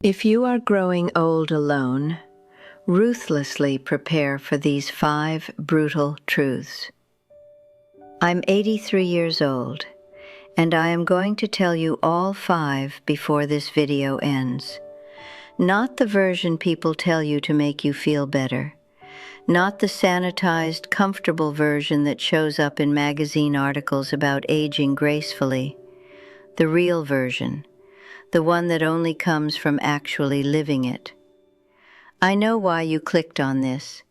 If you are growing old alone, ruthlessly prepare for these 5 brutal truths. I'm 83 years old, and I am going to tell you all 5 before this video ends. Not the version people tell you to make you feel better. Not the sanitized, comfortable version that shows up in magazine articles about aging gracefully. The real version. The one that only comes from actually living it. I know why you clicked on this,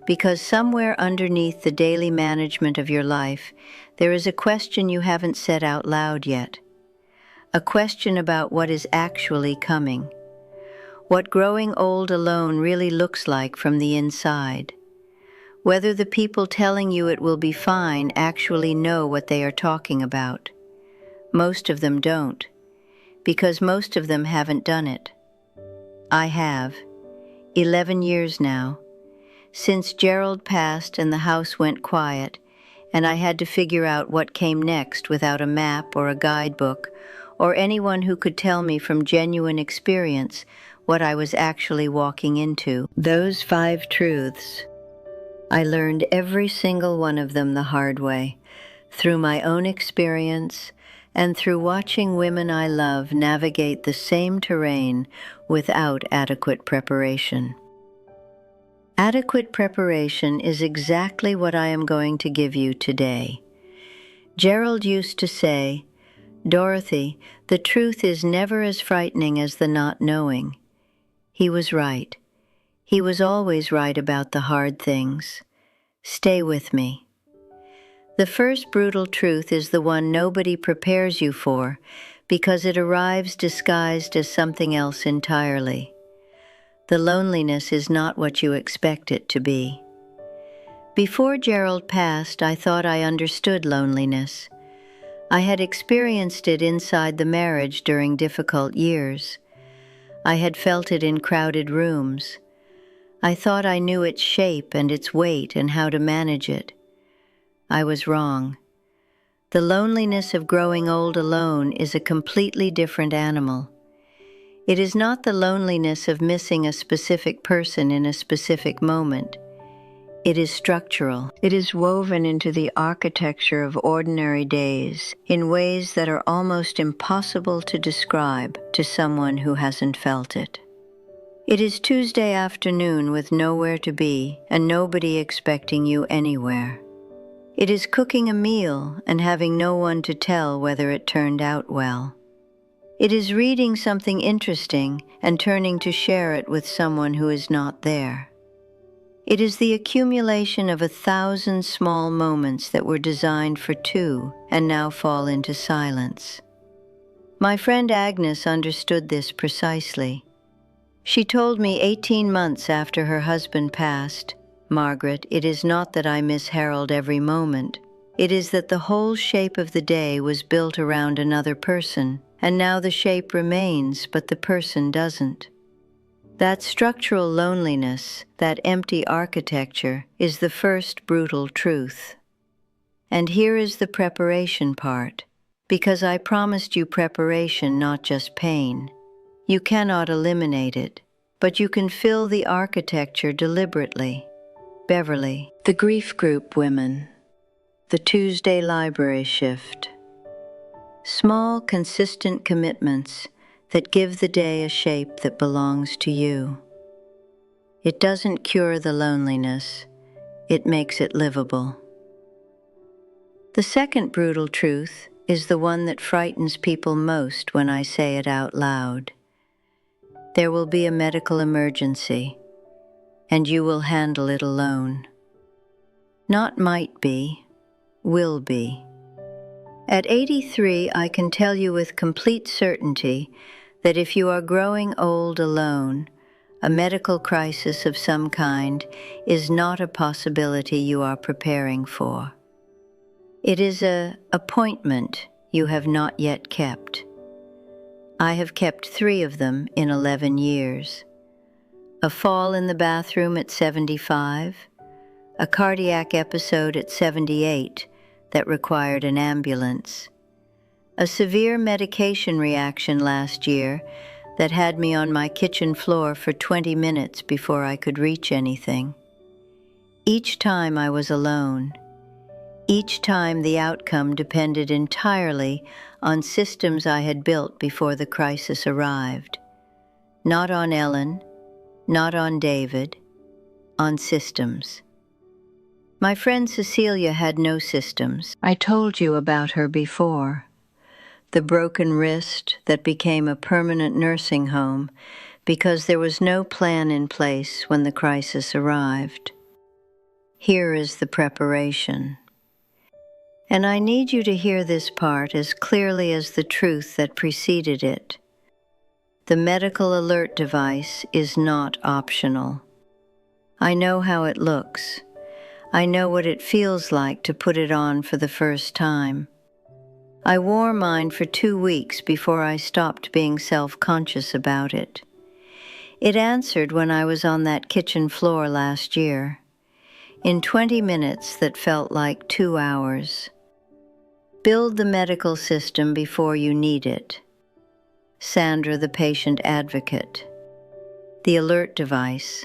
because somewhere underneath the daily management of your life, there is a question you haven't said out loud yet. A question about what is actually coming. What growing old alone really looks like from the inside. Whether the people telling you it will be fine actually know what they are talking about. Most of them don't. Because most of them haven't done it. I have. 11 years now. Since Gerald passed and the house went quiet, and I had to figure out what came next without a map or a guidebook, or anyone who could tell me from genuine experience what I was actually walking into. Those 5 truths. I learned every single one of them the hard way, through my own experience, and through watching women I love navigate the same terrain without adequate preparation. Adequate preparation is exactly what I am going to give you today. Gerald used to say, "Dorothy, the truth is never as frightening as the not knowing." He was right. He was always right about the hard things. Stay with me. The first brutal truth is the one nobody prepares you for because it arrives disguised as something else entirely. The loneliness is not what you expect it to be. Before Gerald passed, I thought I understood loneliness. I had experienced it inside the marriage during difficult years. I had felt it in crowded rooms. I thought I knew its shape and its weight and how to manage it. I was wrong. The loneliness of growing old alone is a completely different animal. It is not the loneliness of missing a specific person in a specific moment. It is structural. It is woven into the architecture of ordinary days in ways that are almost impossible to describe to someone who hasn't felt it. It is Tuesday afternoon with nowhere to be and nobody expecting you anywhere. It is cooking a meal and having no one to tell whether it turned out well. It is reading something interesting and turning to share it with someone who is not there. It is the accumulation of 1,000 small moments that were designed for 2 and now fall into silence. My friend Agnes understood this precisely. She told me 18 months after her husband passed, "Margaret, it is not that I miss Harold every moment. It is that the whole shape of the day was built around another person, and now the shape remains, but the person doesn't." That structural loneliness, that empty architecture, is the first brutal truth. And here is the preparation part, because I promised you preparation, not just pain. You cannot eliminate it, but you can fill the architecture deliberately. Beverly, the grief group women, the Tuesday library shift. Small, consistent commitments that give the day a shape that belongs to you. It doesn't cure the loneliness, it makes it livable. The second brutal truth is the one that frightens people most when I say it out loud. There will be a medical emergency, and you will handle it alone. Not might be, will be. At 83, I can tell you with complete certainty that if you are growing old alone, a medical crisis of some kind is not a possibility you are preparing for. It is an appointment you have not yet kept. I have kept 3 of them in 11 years. A fall in the bathroom at 75, a cardiac episode at 78 that required an ambulance, a severe medication reaction last year that had me on my kitchen floor for 20 minutes before I could reach anything. Each time I was alone. Each time the outcome depended entirely on systems I had built before the crisis arrived. Not on Ellen, not on David, on systems. My friend Cecilia had no systems. I told you about her before. The broken wrist that became a permanent nursing home because there was no plan in place when the crisis arrived. Here is the preparation. And I need you to hear this part as clearly as the truth that preceded it. The medical alert device is not optional. I know how it looks. I know what it feels like to put it on for the first time. I wore mine for 2 weeks before I stopped being self-conscious about it. It answered when I was on that kitchen floor last year, in 20 minutes that felt like 2 hours. Build the medical system before you need it. Sandra, the patient advocate. The alert device.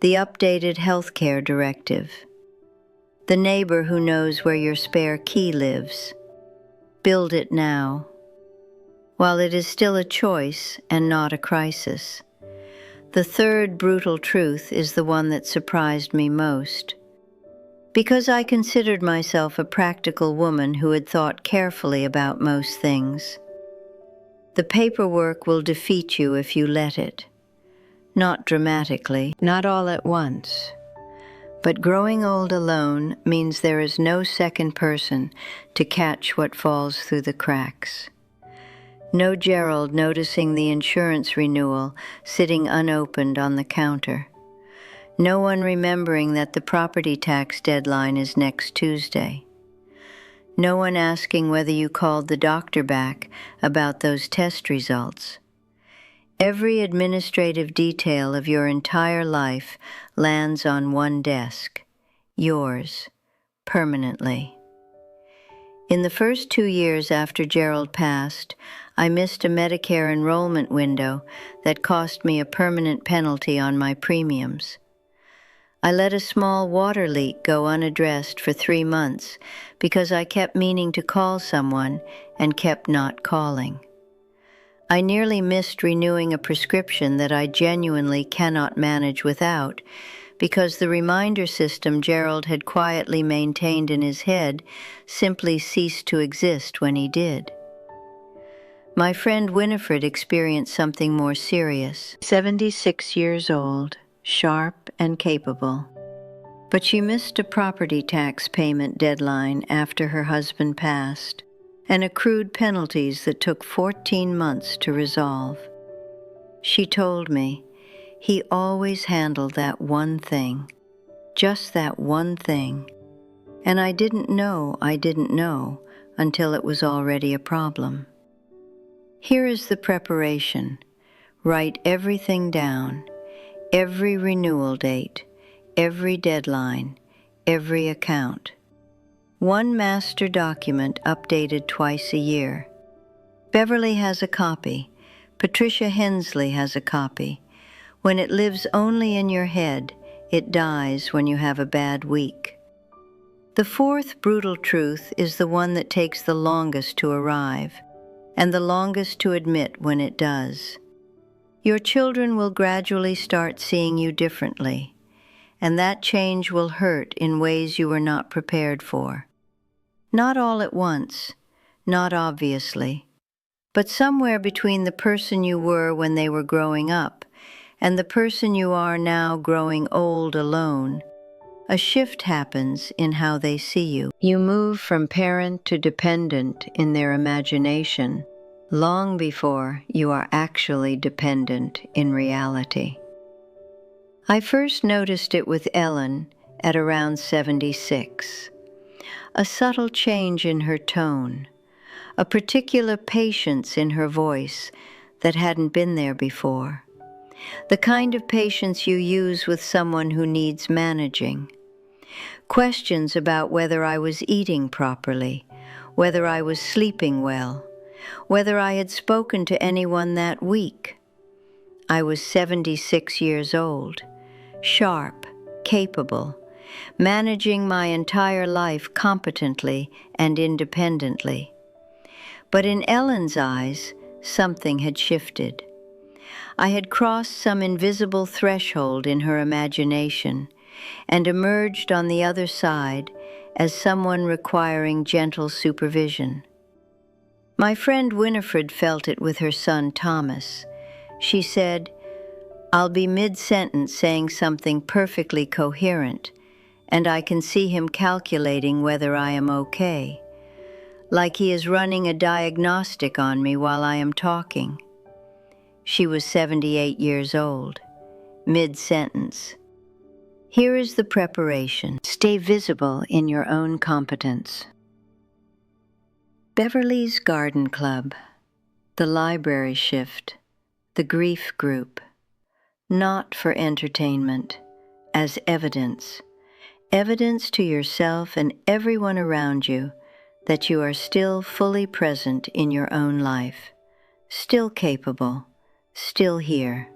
The updated healthcare directive. The neighbor who knows where your spare key lives. Build it now. While it is still a choice and not a crisis. The third brutal truth is the one that surprised me most. Because I considered myself a practical woman who had thought carefully about most things. The paperwork will defeat you if you let it. Not dramatically, not all at once. But growing old alone means there is no second person to catch what falls through the cracks. No Gerald noticing the insurance renewal sitting unopened on the counter. No one remembering that the property tax deadline is next Tuesday. No one asking whether you called the doctor back about those test results. Every administrative detail of your entire life lands on one desk, yours, permanently. In the first 2 years after Gerald passed, I missed a Medicare enrollment window that cost me a permanent penalty on my premiums. I let a small water leak go unaddressed for 3 months because I kept meaning to call someone and kept not calling. I nearly missed renewing a prescription that I genuinely cannot manage without because the reminder system Gerald had quietly maintained in his head simply ceased to exist when he did. My friend Winifred experienced something more serious. 76 years old, sharp and capable. But she missed a property tax payment deadline after her husband passed and accrued penalties that took 14 months to resolve. She told me, he always handled that one thing, just that one thing, and I didn't know until it was already a problem. Here is the preparation. Write everything down, every renewal date, every deadline, every account. One master document updated twice a year. Beverly has a copy. Patricia Hensley has a copy. When it lives only in your head, it dies when you have a bad week. The fourth brutal truth is the one that takes the longest to arrive, and the longest to admit when it does. Your children will gradually start seeing you differently, and that change will hurt in ways you were not prepared for. Not all at once, not obviously, but somewhere between the person you were when they were growing up and the person you are now growing old alone, a shift happens in how they see you. You move from parent to dependent in their imagination long before you are actually dependent in reality. I first noticed it with Ellen at around 76. A subtle change in her tone, a particular patience in her voice that hadn't been there before. The kind of patience you use with someone who needs managing. Questions about whether I was eating properly, whether I was sleeping well, whether I had spoken to anyone that week. I was 76 years old, sharp, capable, managing my entire life competently and independently. But in Ellen's eyes, something had shifted. I had crossed some invisible threshold in her imagination and emerged on the other side as someone requiring gentle supervision. My friend Winifred felt it with her son Thomas. She said, "I'll be mid-sentence saying something perfectly coherent, and I can see him calculating whether I am okay, like he is running a diagnostic on me while I am talking." She was 78 years old, mid-sentence. Here is the preparation. Stay visible in your own competence. Beverly's Garden Club, the library shift, the grief group, not for entertainment, as evidence to yourself and everyone around you that you are still fully present in your own life, still capable, still here.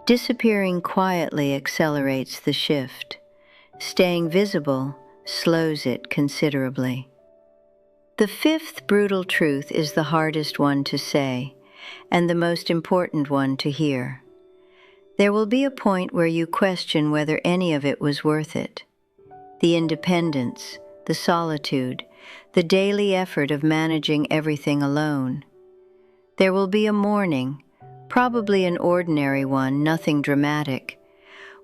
Disappearing quietly accelerates the shift. Staying visible slows it considerably. The fifth brutal truth is the hardest one to say, and the most important one to hear. There will be a point where you question whether any of it was worth it. The independence, the solitude, the daily effort of managing everything alone. There will be a morning, probably an ordinary one, nothing dramatic,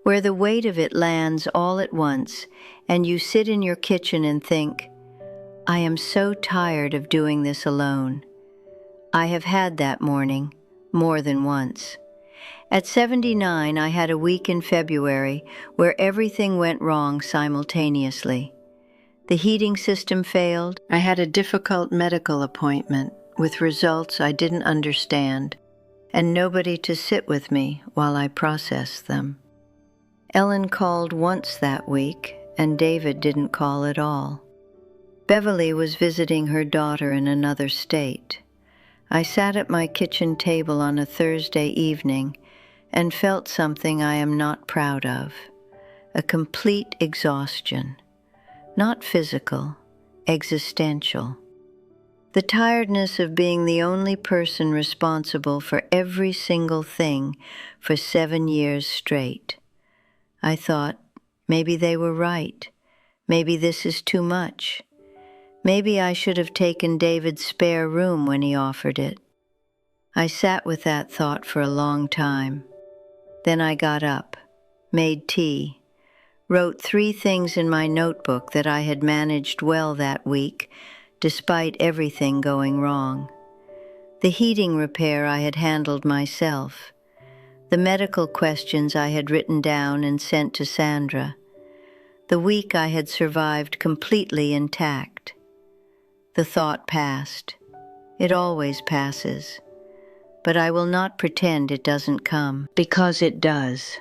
where the weight of it lands all at once and you sit in your kitchen and think, "I am so tired of doing this alone." I have had that morning, more than once. At 79, I had a week in February where everything went wrong simultaneously. The heating system failed. I had a difficult medical appointment with results I didn't understand, and nobody to sit with me while I processed them. Ellen called once that week, and David didn't call at all. Beverly was visiting her daughter in another state. I sat at my kitchen table on a Thursday evening and felt something I am not proud of, a complete exhaustion, not physical, existential. The tiredness of being the only person responsible for every single thing for 7 years straight. I thought, maybe they were right. Maybe this is too much. Maybe I should have taken David's spare room when he offered it. I sat with that thought for a long time. Then I got up, made tea, wrote 3 things in my notebook that I had managed well that week, despite everything going wrong. The heating repair I had handled myself. The medical questions I had written down and sent to Sandra. The week I had survived completely intact. The thought passed. It always passes. But I will not pretend it doesn't come, because it does.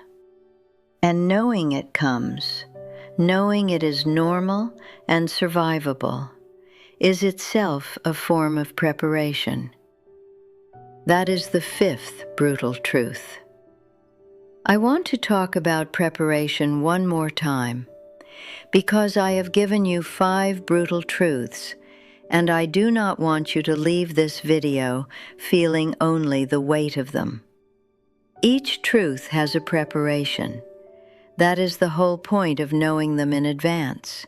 And knowing it comes, knowing it is normal and survivable, is itself a form of preparation. That is the 5th brutal truth. I want to talk about preparation one more time, because I have given you 5 brutal truths, and I do not want you to leave this video feeling only the weight of them. Each truth has a preparation. That is the whole point of knowing them in advance.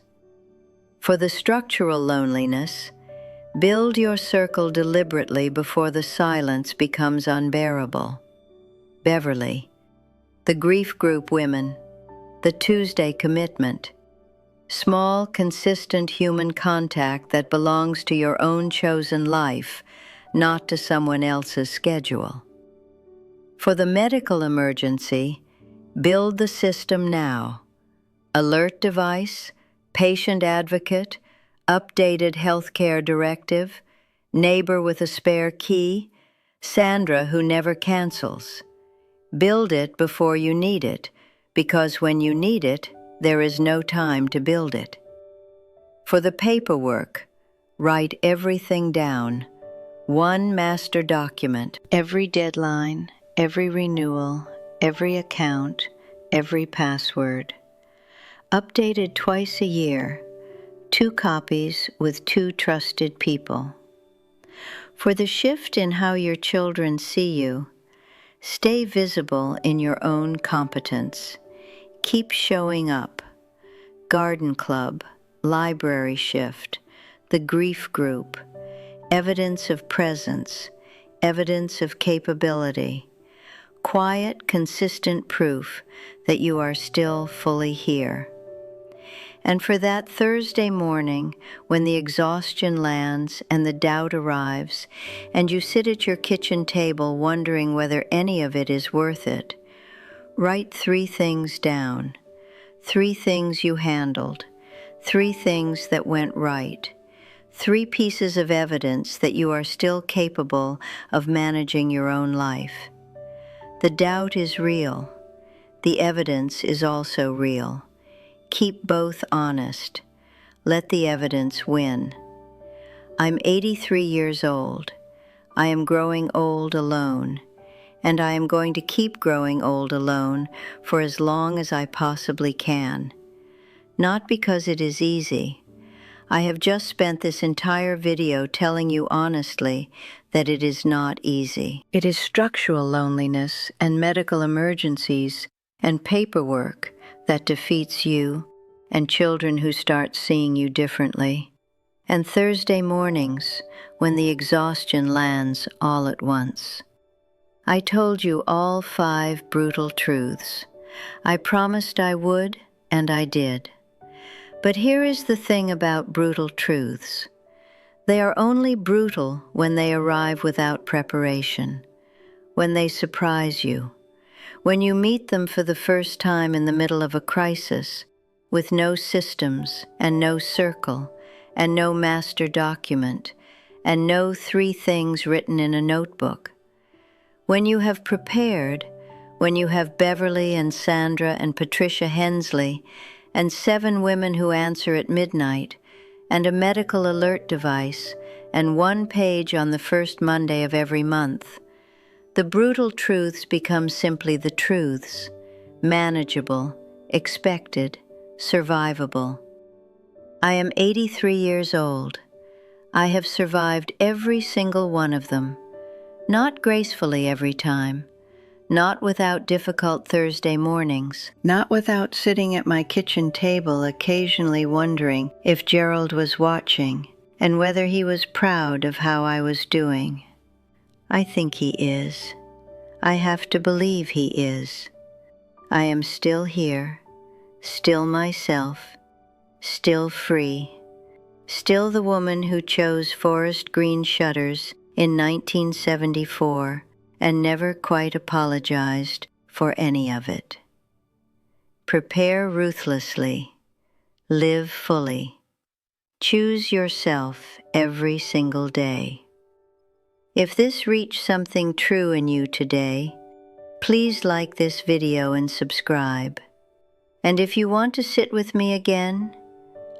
For the structural loneliness, build your circle deliberately before the silence becomes unbearable. Beverly. The grief group women. The Tuesday commitment. Small, consistent human contact that belongs to your own chosen life, not to someone else's schedule. For the medical emergency, build the system now. Alert device, patient advocate, updated healthcare directive, neighbor with a spare key, Sandra who never cancels. Build it before you need it, because when you need it, there is no time to build it. For the paperwork, write everything down. One master document. Every deadline, every renewal, every account, every password. Updated twice a year. 2 copies with 2 trusted people. For the shift in how your children see you, stay visible in your own competence. Keep showing up. Garden club, library shift, the grief group, evidence of presence, evidence of capability, quiet, consistent proof that you are still fully here. And for that Thursday morning, when the exhaustion lands and the doubt arrives, and you sit at your kitchen table wondering whether any of it is worth it, write 3 things down. 3 things you handled, 3 things that went right, 3 pieces of evidence that you are still capable of managing your own life. The doubt is real. The evidence is also real. Keep both honest. Let the evidence win. I'm 83 years old. I am growing old alone, and I am going to keep growing old alone for as long as I possibly can. Not because it is easy. I have just spent this entire video telling you honestly that it is not easy. It is structural loneliness and medical emergencies and paperwork that defeats you and children who start seeing you differently. And Thursday mornings when the exhaustion lands all at once. I told you all 5 brutal truths. I promised I would, and I did. But here is the thing about brutal truths. They are only brutal when they arrive without preparation, when they surprise you, when you meet them for the first time in the middle of a crisis, with no systems and no circle and no master document and no 3 things written in a notebook. When you have prepared, when you have Beverly and Sandra and Patricia Hensley and 7 women who answer at midnight and a medical alert device and 1 page on the first Monday of every month, the brutal truths become simply the truths, manageable, expected, survivable. I am 83 years old. I have survived every single one of them, not gracefully every time, not without difficult Thursday mornings, not without sitting at my kitchen table occasionally wondering if Gerald was watching and whether he was proud of how I was doing. I think he is. I have to believe he is. I am still here, still myself, still free, still the woman who chose forest green shutters in 1974 and never quite apologized for any of it. Prepare ruthlessly, live fully, choose yourself every single day. If this reached something true in you today, please like this video and subscribe. And if you want to sit with me again,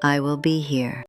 I will be here.